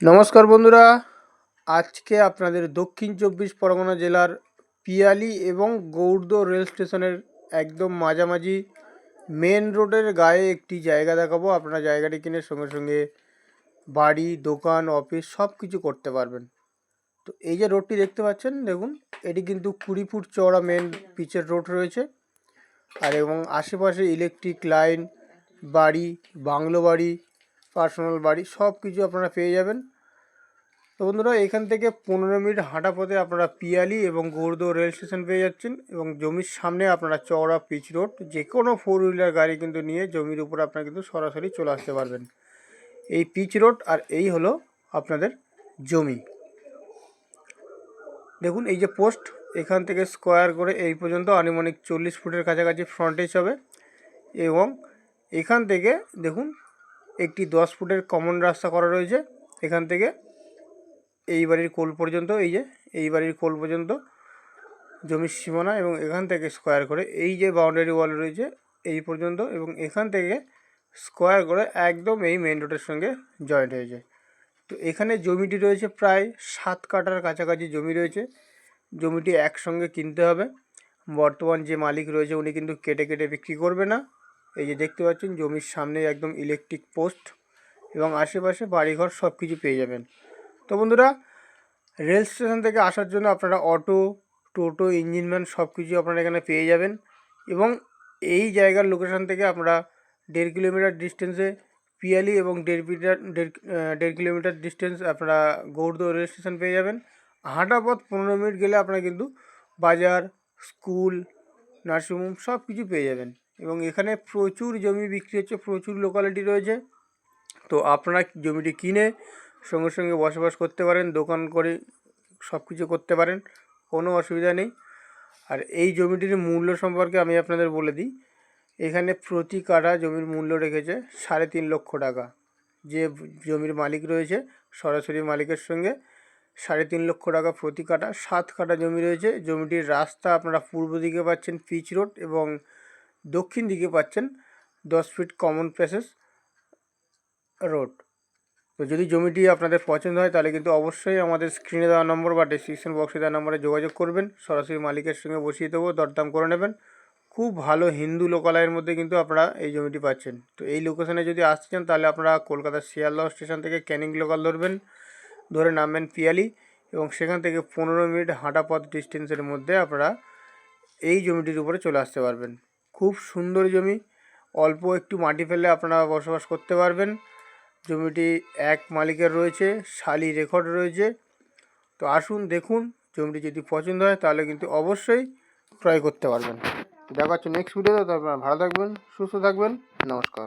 নমস্কার বন্ধুরা, আজকে আপনাদের দক্ষিণ চব্বিশ পরগনা জেলার পিয়ালি এবং গৌড়দহ রেল স্টেশনের একদম মাঝামাঝি মেন রোডের গায়ে একটি জায়গা দেখাবো। আপনারা জায়গাটি কিনে সঙ্গে সঙ্গে বাড়ি, দোকান, অফিস সব কিছু করতে পারবেন। তো এই যে রোডটি দেখতে পাচ্ছেন, দেখুন এটি কিন্তু 20 ফুট চওড়া মেন পিচের রোড রয়েছে। আর এবং আশেপাশে ইলেকট্রিক লাইন, বাড়ি, বাংলো বাড়ি, পার্সোনাল বাড়ি সব কিছু আপনারা পেয়ে যাবেন। তো বন্ধুরা, এখান থেকে 15 মিনিট হাঁটা পথে আপনারা পিয়ালি এবং গৌড়দহ রেল স্টেশন পেয়ে যাচ্ছেন এবং জমির সামনে আপনারা চওড়া পিচ রোড, যে কোনো 4 হুইলার গাড়ি কিন্তু নিয়ে জমির উপর আপনারা কিন্তু সরাসরি চলে আসতে পারবেন। এই পিচ রোড আর এই হলো আপনাদের জমি। দেখুন এই যে পোস্ট, এখান থেকে স্কোয়ার করে এই পর্যন্ত আনুমানিক 40 ফুটের কাছাকাছি ফ্রন্টেজ হবে এবং এখান থেকে দেখুন একটি 10 ফুটের কমন রাস্তা করা রয়েছে। এখান থেকে এই বাড়ির কোল পর্যন্ত, এই যে এই বাড়ির কোল পর্যন্ত জমির সীমানা এবং এখান থেকে স্কোয়ার করে এই যে বাউন্ডারি ওয়াল রয়েছে এই পর্যন্ত এবং এখান থেকে স্কোয়ার করে একদম এই মেন রোডের সঙ্গে জয়েন্ট হয়েছে। তো এখানে জমিটি রয়েছে প্রায় 7 কাঠার কাছাকাছি জমি রয়েছে। জমিটি একসঙ্গে কিনতে হবে। বর্তমান যে মালিক রয়েছে উনি কিন্তু কেটে কেটে বিক্রি করবে না। এই যে দেখতে পাচ্ছেন জমির সামনে একদম ইলেকট্রিক পোস্ট এবং আশেপাশে বাড়িঘর সব কিছু পেয়ে যাবেন। তো বন্ধুরা, রেল স্টেশন থেকে আসার জন্য আপনারা অটো, টোটো, ইঞ্জিন ভ্যান সব কিছু আপনারা এখানে পেয়ে যাবেন এবং এই জায়গার লোকেশান থেকে আপনারা 1.5 কিলোমিটার ডিস্টেন্সে পিয়ালি এবং 1.5 কিলোমিটার ডিস্টেন্স আপনারা গৌড়দহ রেল স্টেশন পেয়ে যাবেন। হাঁটা পথ 15 মিনিট গেলে আপনারা কিন্তু বাজার, স্কুল, নার্সিংহোম সব কিছু পেয়ে যাবেন এবং এখানে প্রচুর জমি বিক্রি হচ্ছে, প্রচুর লোকালিটি রয়েছে। তো আপনারা জমিটি কিনে সঙ্গে সঙ্গে বসবাস করতে পারেন, দোকান করে সব কিছু করতে পারেন, কোনো অসুবিধা নেই। আর এই জমিটির মূল্য সম্পর্কে আমি আপনাদের বলে দিই। এখানে প্রতি কাঠা জমির মূল্য রেখেছে 3.5 লক্ষ টাকা। যে জমির মালিক রয়েছে সরাসরি মালিকের সঙ্গে 3.5 লক্ষ টাকা প্রতি কাঠা। 7 কাঠা জমি রয়েছে। জমিটির রাস্তা আপনারা পূর্ব দিকে পাচ্ছেন পিচ রোড এবং দক্ষিণ দিকে পাচ্ছেন 10 ফিট কমন প্যাসেজ রোড। তো যদি জমিটি আপনাদের পছন্দ হয় তাহলে কিন্তু অবশ্যই আমাদের স্ক্রিনে দেওয়া নম্বর বা ডেসক্রিপশন বক্সে দেওয়া নম্বরে যোগাযোগ করবেন। সরাসরি মালিকের সঙ্গে বসিয়ে দেবো, দরদাম করে নেবেন। খুব ভালো হিন্দু লোকালয়ের মধ্যে কিন্তু আপনারা এই জমিটি পাচ্ছেন। তো এই লোকেশনে যদি আসতে চান তাহলে আপনারা কলকাতার শিয়ালদহ স্টেশন থেকে ক্যানিং লোকাল ধরবেন, ধরে নামবেন পিয়ালি এবং সেখান থেকে 15 মিনিট হাঁটা পথ ডিস্টেন্সের মধ্যে আপনারা এই জমিটির উপরে চলে আসতে পারবেন। খুব সুন্দর জমি, অল্প একটু মাটি ফেলে আপনারা বসবাস করতে পারবেন। জমিটি এক মালিকের রয়েছে, শালি রেকর্ড রয়েছে। তো আসুন দেখুন, জমিটি যদি পছন্দ হয় তাহলে কিন্তু অবশ্যই ক্রয় করতে পারবেন। দেখা হচ্ছে নেক্সট ভিডিওতে। তো আপনারা ভালো থাকবেন, সুস্থ থাকবেন, নমস্কার।